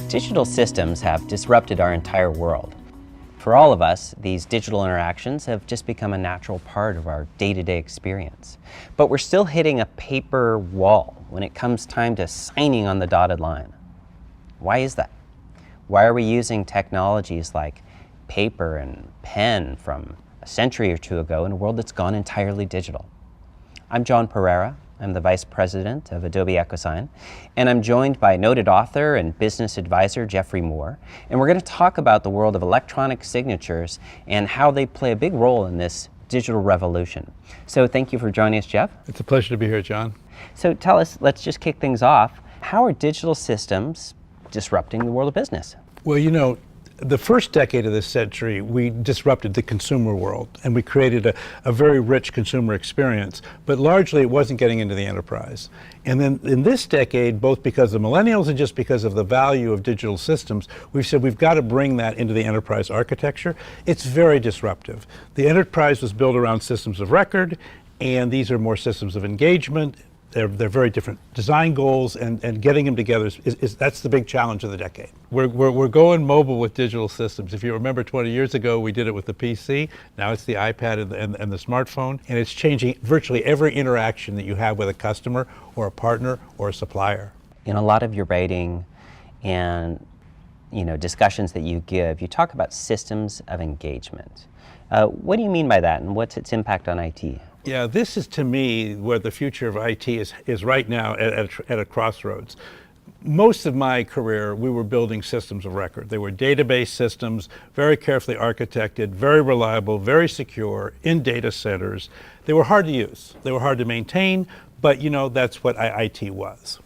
Digital systems have disrupted our entire world. For all of us, these digital interactions have just become a natural part of our day-to-day experience. But we're still hitting a paper wall when it comes time to signing on the dotted line. Why is that? Why are we using technologies like paper and pen from a century or two ago in a world that's gone entirely digital? I'm John Pereira. I'm the Vice President of Adobe Acrobat, and I'm joined by noted author and business advisor Geoffrey Moore, and we're going to talk about the world of electronic signatures and how they play a big role in this digital revolution. So thank you for joining us, Jeff. It's a pleasure to be here, John. So tell us, let's just kick things off. How are digital systems disrupting the world of business? Well, you know, the first decade of this century, we disrupted the consumer world and we created a very rich consumer experience, but largely it wasn't getting into the enterprise. And then in this decade, both because of millennials and just because of the value of digital systems, we've said we've got to bring that into the enterprise architecture. It's very disruptive. The enterprise was built around systems of record, and these are more systems of engagement. They're very different design goals, and getting them together that's the big challenge of the decade. We're going mobile with digital systems. If you remember 20 years ago, we did it with the PC. Now it's the iPad and the smartphone, and it's changing virtually every interaction that you have with a customer or a partner or a supplier. In a lot of your writing and discussions that you give, you talk about systems of engagement. What do you mean by that, and what's its impact on IT? Yeah, this is to me where the future of IT is right now at a crossroads. Most of my career, we were building systems of record. They were database systems, very carefully architected, very reliable, very secure, in data centers. They were hard to use. They were hard to maintain, but that's what IT was.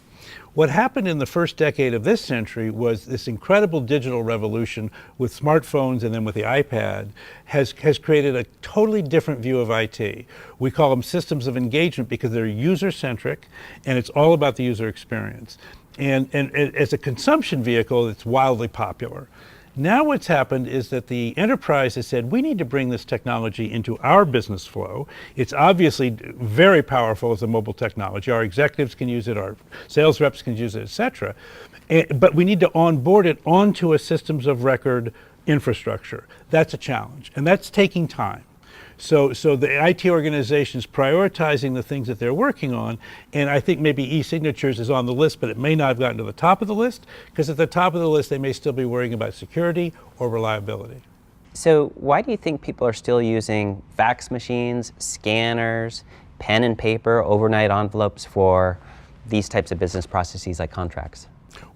What happened in the first decade of this century was this incredible digital revolution with smartphones and then with the iPad has created a totally different view of IT. We call them systems of engagement because they're user-centric and it's all about the user experience. And as a consumption vehicle, it's wildly popular. Now what's happened is that the enterprise has said, we need to bring this technology into our business flow. It's obviously very powerful as a mobile technology. Our executives can use it, our sales reps can use it, et cetera. But we need to onboard it onto a systems of record infrastructure. That's a challenge, and that's taking time. So the IT organization is prioritizing the things that they're working on, and I think maybe e-signatures is on the list, but it may not have gotten to the top of the list, because at the top of the list they may still be worrying about security or reliability. So why do you think people are still using fax machines, scanners, pen and paper, overnight envelopes for these types of business processes like contracts?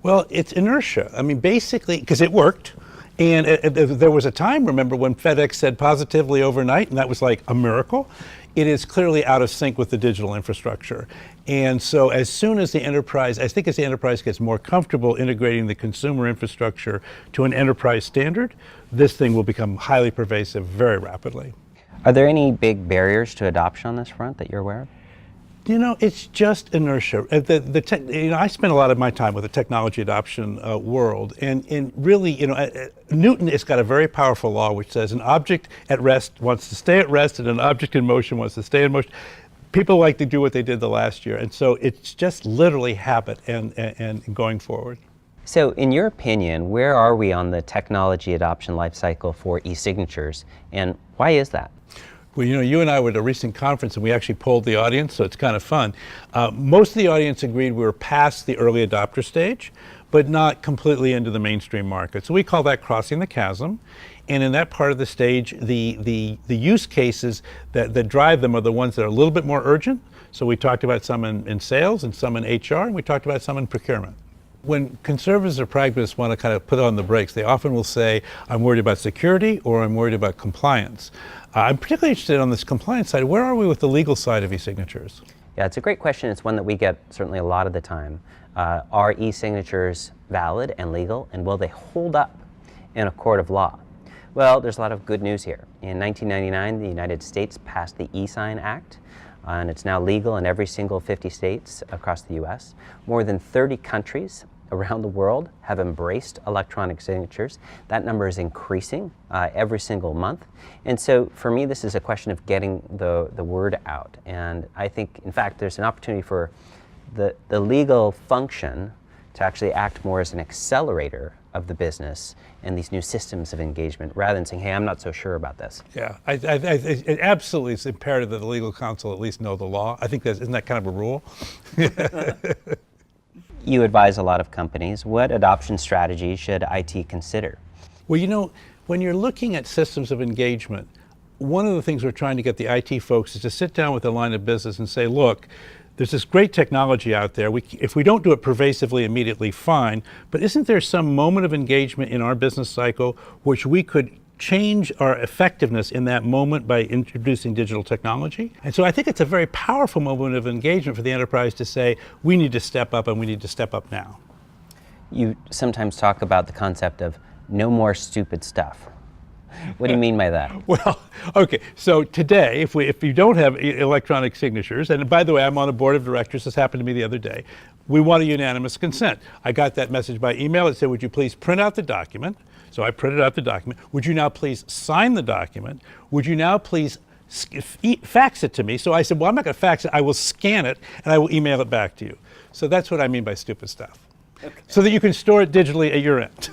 Well, it's inertia. I mean, basically, because it worked. And there was a time, remember, when FedEx said positively overnight, and that was like a miracle. It is clearly out of sync with the digital infrastructure. And so as soon as the enterprise, I think as the enterprise gets more comfortable integrating the consumer infrastructure to an enterprise standard, this thing will become highly pervasive very rapidly. Are there any big barriers to adoption on this front that you're aware of? It's just inertia. I spend a lot of my time with the technology adoption world, and really, Newton has got a very powerful law which says an object at rest wants to stay at rest, and an object in motion wants to stay in motion. People like to do what they did the last year, and so it's just literally habit and going forward. So in your opinion, where are we on the technology adoption life cycle for e-signatures, and why is that? Well, you and I were at a recent conference and we actually polled the audience, so it's kind of fun. Most of the audience agreed we were past the early adopter stage, but not completely into the mainstream market. So we call that crossing the chasm. And in that part of the stage, the use cases that drive them are the ones that are a little bit more urgent. So we talked about some in sales and some in HR, and we talked about some in procurement. When conservatives or pragmatists want to kind of put on the brakes, they often will say, I'm worried about security or I'm worried about compliance. I'm particularly interested on this compliance side. Where are we with the legal side of e-signatures? Yeah, it's a great question. It's one that we get certainly a lot of the time. Are e-signatures valid and legal, and will they hold up in a court of law? Well, there's a lot of good news here. In 1999, the United States passed the e-Sign Act, and it's now legal in every single 50 states across the U.S. More than 30 countries around the world have embraced electronic signatures. That number is increasing every single month. And so for me, this is a question of getting the word out. And I think, in fact, there's an opportunity for the legal function to actually act more as an accelerator of the business and these new systems of engagement rather than saying, hey, I'm not so sure about this? Yeah, it absolutely is imperative that the legal counsel at least know the law. I think isn't that kind of a rule? You advise a lot of companies. What adoption strategy should IT consider? Well, you know, when you're looking at systems of engagement, one of the things we're trying to get the IT folks is to sit down with the line of business and say, look, there's this great technology out there. If we don't do it pervasively, immediately, fine. But isn't there some moment of engagement in our business cycle which we could change our effectiveness in that moment by introducing digital technology? And so I think it's a very powerful moment of engagement for the enterprise to say, we need to step up and we need to step up now. You sometimes talk about the concept of no more stupid stuff. What do you mean by that? Well, okay, so today, if you don't have electronic signatures, and by the way, I'm on a board of directors, this happened to me the other day, we want a unanimous consent. I got that message by email. It said, would you please print out the document? So I printed out the document. Would you now please sign the document? Would you now please fax it to me? So I said, well, I'm not going to fax it. I will scan it, and I will email it back to you. So that's what I mean by stupid stuff. Okay. So that you can store it digitally at your end.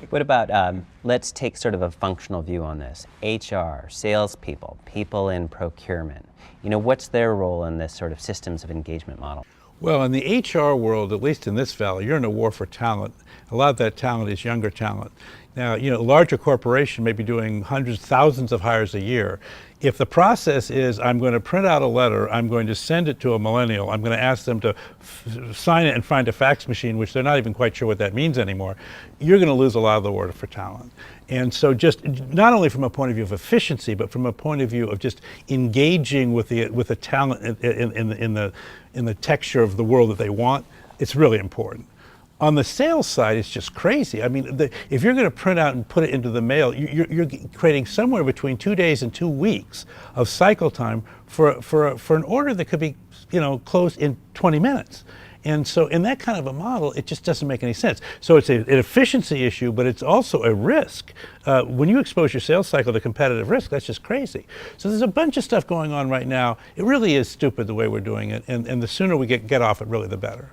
What about, let's take sort of a functional view on this. HR, salespeople, people in procurement. You know, what's their role in this sort of systems of engagement model? Well, in the HR world, at least in this valley, you're in a war for talent. A lot of that talent is younger talent. Now, you know, a larger corporation may be doing hundreds, thousands of hires a year. If the process is, I'm going to print out a letter, I'm going to send it to a millennial, I'm going to ask them to sign it and find a fax machine, which they're not even quite sure what that means anymore, you're going to lose a lot of the war for talent. And so just not only from a point of view of efficiency, but from a point of view of just engaging with the talent in the texture of the world that they want, it's really important. On the sales side, it's just crazy. I mean, if you're going to print out and put it into the mail, you're creating somewhere between 2 days and 2 weeks of cycle time for an order that could be, you know, closed in 20 minutes. And so in that kind of a model, it just doesn't make any sense. So it's an efficiency issue, but it's also a risk. When you expose your sales cycle to competitive risk, that's just crazy. So there's a bunch of stuff going on right now. It really is stupid the way we're doing it, and the sooner we get off it, really the better.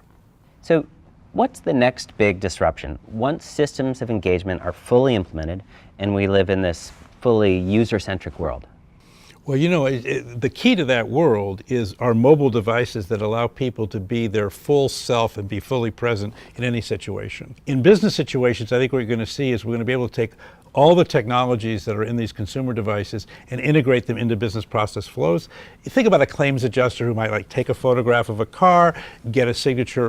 So what's the next big disruption? Once systems of engagement are fully implemented and we live in this fully user-centric world? Well, you know, the key to that world is our mobile devices that allow people to be their full self and be fully present in any situation. In business situations, I think what you're going to see is we're going to be able to take all the technologies that are in these consumer devices and integrate them into business process flows. You think about a claims adjuster who might like take a photograph of a car, get a signature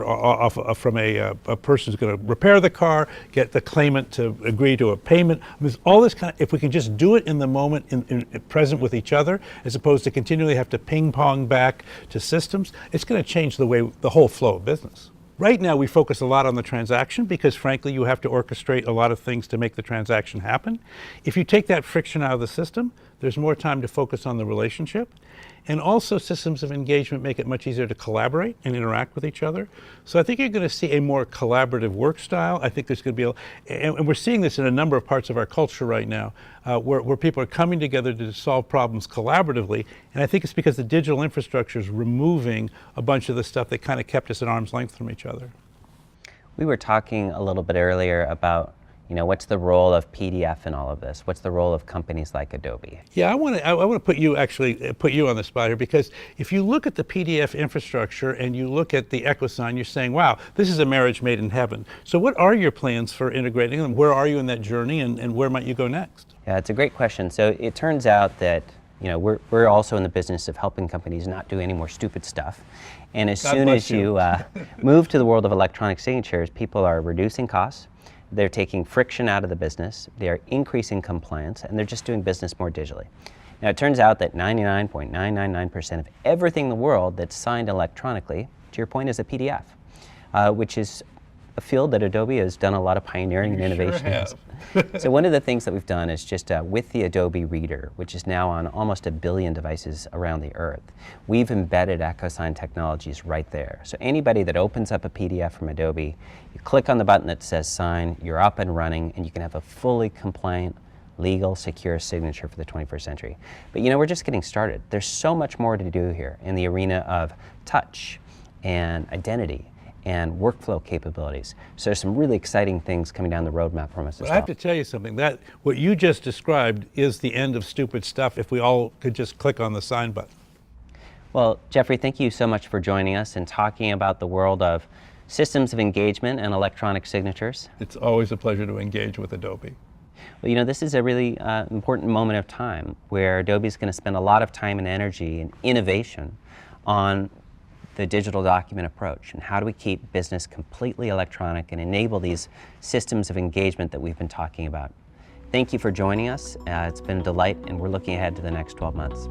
from a person who's going to repair the car, get the claimant to agree to a payment. I mean, all this kind of, if we can just do it in the moment, present with each other, as opposed to continually have to ping pong back to systems, it's going to change the way, the whole flow of business. Right now, we focus a lot on the transaction because, frankly, you have to orchestrate a lot of things to make the transaction happen. If you take that friction out of the system, there's more time to focus on the relationship. And also, systems of engagement make it much easier to collaborate and interact with each other. So I think you're going to see a more collaborative work style. I think there's going to be, and we're seeing this in a number of parts of our culture right now, where people are coming together to solve problems collaboratively. And I think it's because the digital infrastructure is removing a bunch of the stuff that kind of kept us at arm's length from each other. We were talking a little bit earlier about, you know, what's the role of PDF in all of this? What's the role of companies like Adobe? Yeah, I want to put you on the spot here, because if you look at the PDF infrastructure and you look at the EchoSign, you're saying, wow, this is a marriage made in heaven. So what are your plans for integrating them? Where are you in that journey, and where might you go next? Yeah, it's a great question. So it turns out that, you know, we're also in the business of helping companies not do any more stupid stuff. And as soon as you move to the world of electronic signatures, people are reducing costs. They're taking friction out of the business, they're increasing compliance, and they're just doing business more digitally. Now, it turns out that 99.999% of everything in the world that's signed electronically, to your point, is a PDF, which is a field that Adobe has done a lot of pioneering and innovation in. So one of the things that we've done is just with the Adobe Reader, which is now on almost 1 billion devices around the earth, we've embedded EchoSign technologies right there. So anybody that opens up a PDF from Adobe, you click on the button that says sign, you're up and running, and you can have a fully compliant, legal, secure signature for the 21st century. But you know, we're just getting started. There's so much more to do here in the arena of touch and identity and workflow capabilities. So there's some really exciting things coming down the roadmap from us as But well. I have to tell you something, that what you just described is the end of stupid stuff if we all could just click on the sign button. Well, Geoffrey, thank you so much for joining us and talking about the world of systems of engagement and electronic signatures. It's always a pleasure to engage with Adobe. Well, you know, this is a really important moment of time where Adobe is going to spend a lot of time and energy and innovation on the digital document approach and how do we keep business completely electronic and enable these systems of engagement that we've been talking about. Thank you for joining us. It's been a delight, and we're looking ahead to the next 12 months.